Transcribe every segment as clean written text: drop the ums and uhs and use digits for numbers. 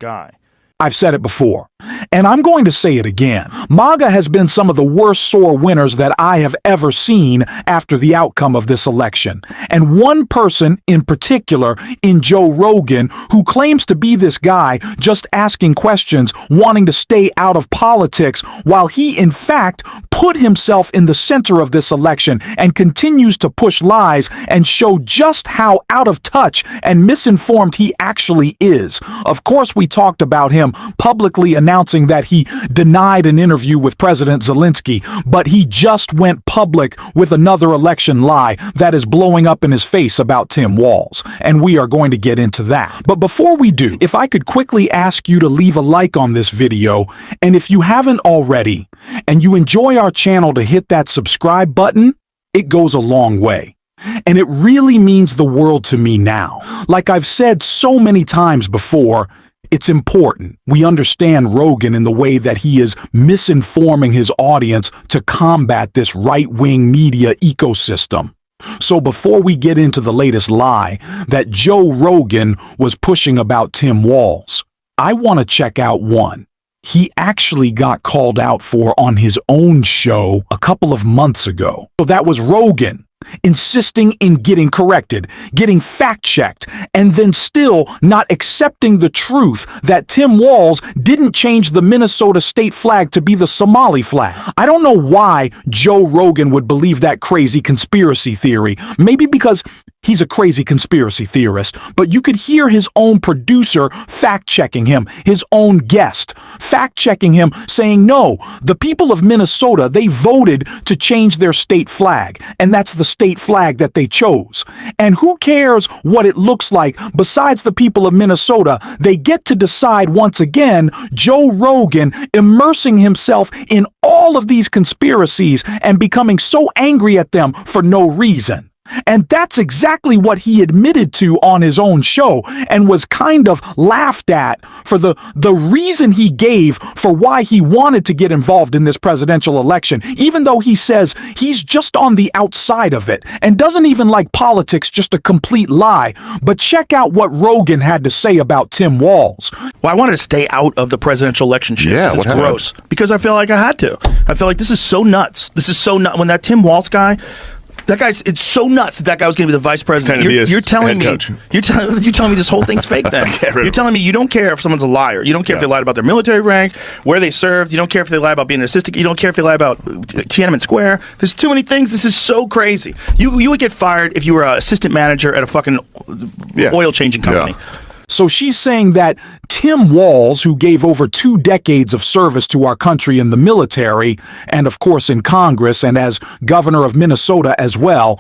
guy. I've said it before, and I'm going to say it again. MAGA has been some of the worst sore winners that I have ever seen after the outcome of this election. And one person in particular, in Joe Rogan, who claims to be this guy just asking questions, wanting to stay out of politics, while he in fact put himself in the center of this election and continues to push lies and show just how out of touch and misinformed he actually is. Of course, we talked about him publicly announcing that he denied an interview with President Zelensky, but he just went public with another election lie that is blowing up in his face about Tim Walz, and we are going to get into that. But before we do, if I could quickly ask you to leave a like on this video, and if you haven't already, and you enjoy our channel, to hit that subscribe button, it goes a long way. And it really means the world to me now. Like I've said so many times before, it's important we understand Rogan in the way that he is misinforming his audience to combat this right-wing media ecosystem. So before we get into the latest lie that Joe Rogan was pushing about Tim Walz, I want to check out one he actually got called out for on his own show a couple of months ago. So that was Rogan insisting in getting corrected, getting fact-checked, and then still not accepting the truth that Tim Walz didn't change the Minnesota state flag to be the Somali flag. I don't know why Joe Rogan would believe that crazy conspiracy theory. Maybe because he's a crazy conspiracy theorist, but you could hear his own producer fact-checking him, his own guest fact-checking him, saying, no, the people of Minnesota, they voted to change their state flag, and that's the state flag that they chose. And who cares what it looks like besides the people of Minnesota? They get to decide once again. Joe Rogan immersing himself in all of these conspiracies and becoming so angry at them for no reason. And that's exactly what he admitted to on his own show and was kind of laughed at for the reason he gave for why he wanted to get involved in this presidential election, even though he says he's just on the outside of it and doesn't even like politics, just a complete lie. But check out what Rogan had to say about Tim Walz. Well, I wanted to stay out of the presidential election shit. Yeah, it's gross. Because I feel like I had to. I feel like this is so nuts. This is so nuts. When that Tim Walz guy... it's so nuts that guy was going to be the vice president. You're telling me, you're telling me this whole thing's fake then. You're telling me you don't care if someone's a liar. You don't care if they lied about their military rank, where they served. You don't care if they lie about being an assistant. You don't care if they lie about Tiananmen Square. There's too many things. This is so crazy. You would get fired if you were an assistant manager at a fucking oil changing company. Yeah. So she's saying that Tim Walz, who gave over 2 decades of service to our country in the military, and of course in Congress, and as governor of Minnesota as well,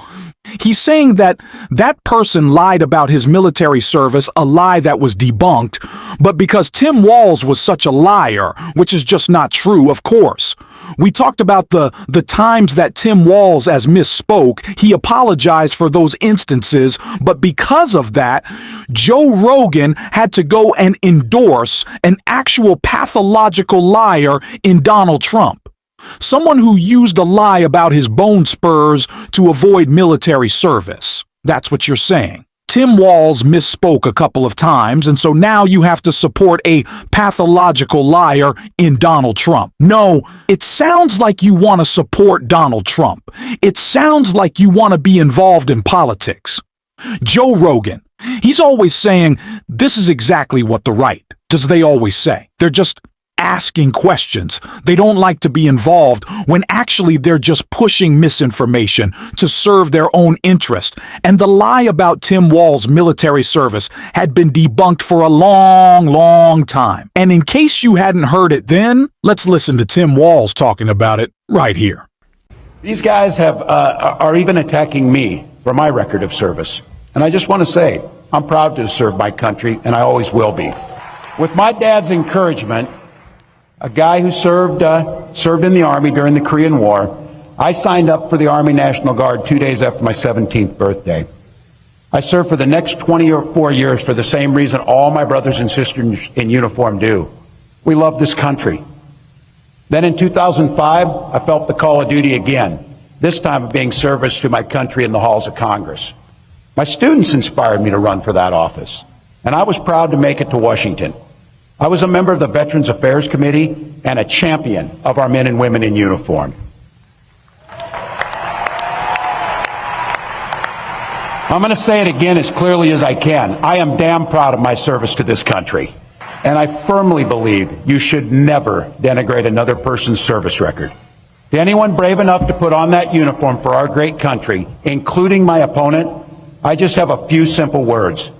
he's saying that that person lied about his military service, a lie that was debunked, but because Tim Walz was such a liar, which is just not true, of course. We talked about the times that Tim Walz as misspoke. He apologized for those instances, but because of that, Joe Rogan had to go and endorse an actual pathological liar in Donald Trump. Someone who used a lie about his bone spurs to avoid military service. That's what you're saying. Tim Walz misspoke a couple of times, and so now you have to support a pathological liar in Donald Trump. No, it sounds like you want to support Donald Trump. It sounds like you want to be involved in politics. Joe Rogan, he's always saying, this is exactly what the right does. They always say. They're just asking questions. They don't like to be involved when actually they're just pushing misinformation to serve their own interest. And the lie about Tim Walz's military service had been debunked for a long, long time. And in case you hadn't heard it then, let's listen to Tim Walz talking about it right here. These guys are even attacking me for my record of service. And I just want to say, I'm proud to serve my country, and I always will be. With my dad's encouragement, a guy who served in the Army during the Korean War, I signed up for the Army National Guard 2 days after my 17th birthday. I served for the next 24 years for the same reason all my brothers and sisters in uniform do. We love this country. Then in 2005, I felt the call of duty again, this time of being service to my country in the halls of Congress. My students inspired me to run for that office, and I was proud to make it to Washington. I was a member of the Veterans Affairs Committee and a champion of our men and women in uniform. I'm going to say it again as clearly as I can. I am damn proud of my service to this country. And I firmly believe you should never denigrate another person's service record. To anyone brave enough to put on that uniform for our great country, including my opponent, I just have a few simple words.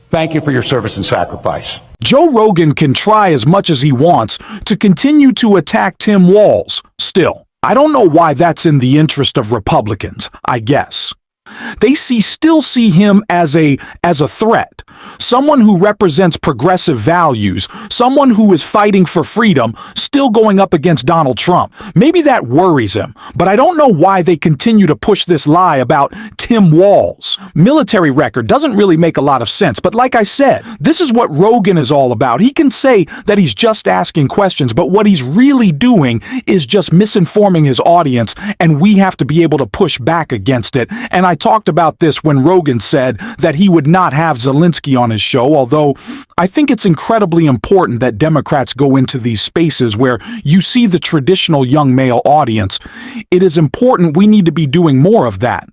Thank you for your service and sacrifice. Joe Rogan can try as much as he wants to continue to attack Tim Walz. Still, I don't know why that's in the interest of Republicans, I guess. They still see him as a threat, someone who represents progressive values, someone who is fighting for freedom, still going up against Donald Trump. Maybe that worries him, but I don't know why they continue to push this lie about Tim Walz. Military record doesn't really make a lot of sense, but like I said, this is what Rogan is all about. He can say that he's just asking questions, but what he's really doing is just misinforming his audience, and we have to be able to push back against it. And I talked about this when Rogan said that he would not have Zelensky on his show, although I think it's incredibly important that Democrats go into these spaces where you see the traditional young male audience. It is important we need to be doing more of that.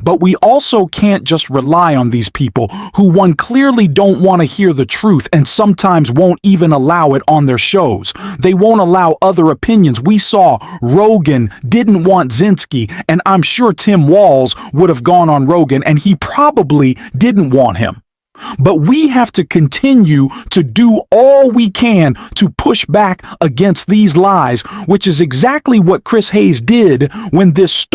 But we also can't just rely on these people who, one, clearly don't want to hear the truth and sometimes won't even allow it on their shows. They won't allow other opinions. We saw Rogan didn't want Zelensky, and I'm sure Tim Walz would have gone on Rogan, and he probably didn't want him. But we have to continue to do all we can to push back against these lies, which is exactly what Chris Hayes did when this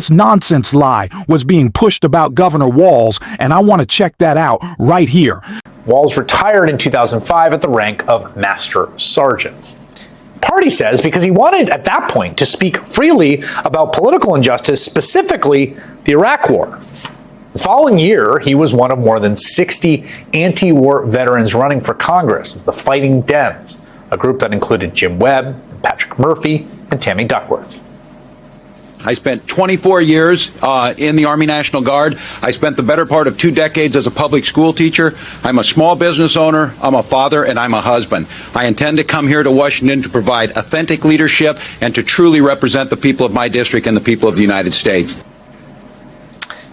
nonsense lie was being pushed about Governor Walz, and I want to check that out right here. Walz retired in 2005 at the rank of Master Sergeant. Party says because he wanted at that point to speak freely about political injustice, specifically the Iraq War. The following year, he was one of more than 60 anti-war veterans running for Congress as the Fighting Dems, a group that included Jim Webb, Patrick Murphy, and Tammy Duckworth. I spent 24 years in the Army National Guard. I spent the better part of 2 decades as a public school teacher. I'm a small business owner, I'm a father, and I'm a husband. I intend to come here to Washington to provide authentic leadership and to truly represent the people of my district and the people of the United States.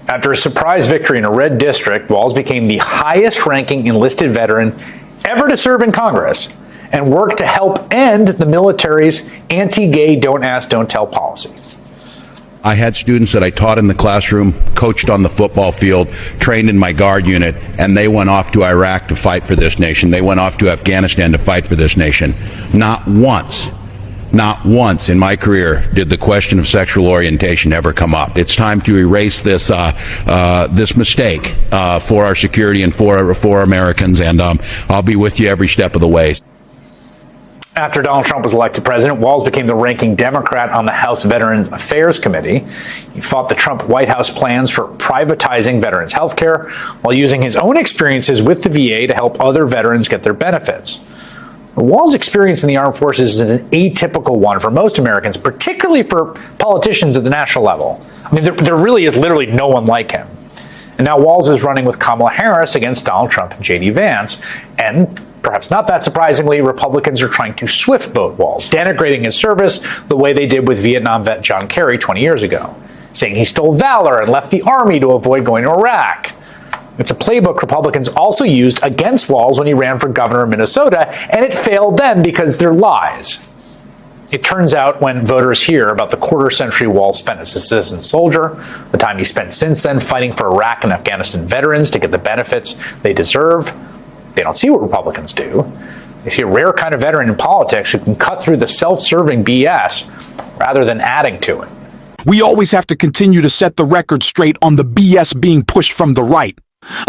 After a surprise victory in a red district, Walz became the highest-ranking enlisted veteran ever to serve in Congress and worked to help end the military's anti-gay, don't ask, don't tell policy. I had students that I taught in the classroom, coached on the football field, trained in my Guard unit, and they went off to Iraq to fight for this nation. They went off to Afghanistan to fight for this nation. Not once in my career did the question of sexual orientation ever come up. It's time to erase this this mistake for our security and for Americans, and I'll be with you every step of the way. After Donald Trump was elected president, Walz became the ranking Democrat on the House Veterans Affairs Committee. He fought the Trump White House plans for privatizing veterans' health care while using his own experiences with the VA to help other veterans get their benefits. Walz's experience in the armed forces is an atypical one for most Americans, particularly for politicians at the national level. I mean, there really is literally no one like him. And now Walz is running with Kamala Harris against Donald Trump and J.D. Vance, and perhaps not that surprisingly, Republicans are trying to swift vote Walz, denigrating his service the way they did with Vietnam vet John Kerry 20 years ago, saying he stole valor and left the army to avoid going to Iraq. It's a playbook Republicans also used against Walz when he ran for governor of Minnesota, and it failed them because they're lies. It turns out when voters hear about the quarter-century Walz spent as a citizen soldier, the time he spent since then fighting for Iraq and Afghanistan veterans to get the benefits they deserve, they don't see what Republicans do. They see a rare kind of veteran in politics who can cut through the self-serving BS rather than adding to it. We always have to continue to set the record straight on the BS being pushed from the right,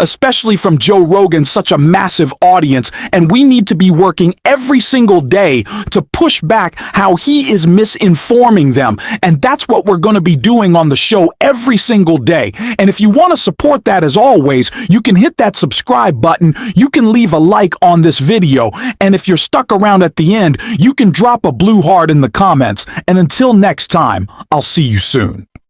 especially from Joe Rogan, such a massive audience, and we need to be working every single day to push back how he is misinforming them, and that's what we're going to be doing on the show every single day. And if you want to support that, as always, you can hit that subscribe button, you can leave a like on this video, and if you're stuck around at the end, you can drop a blue heart in the comments. And until next time, I'll see you soon.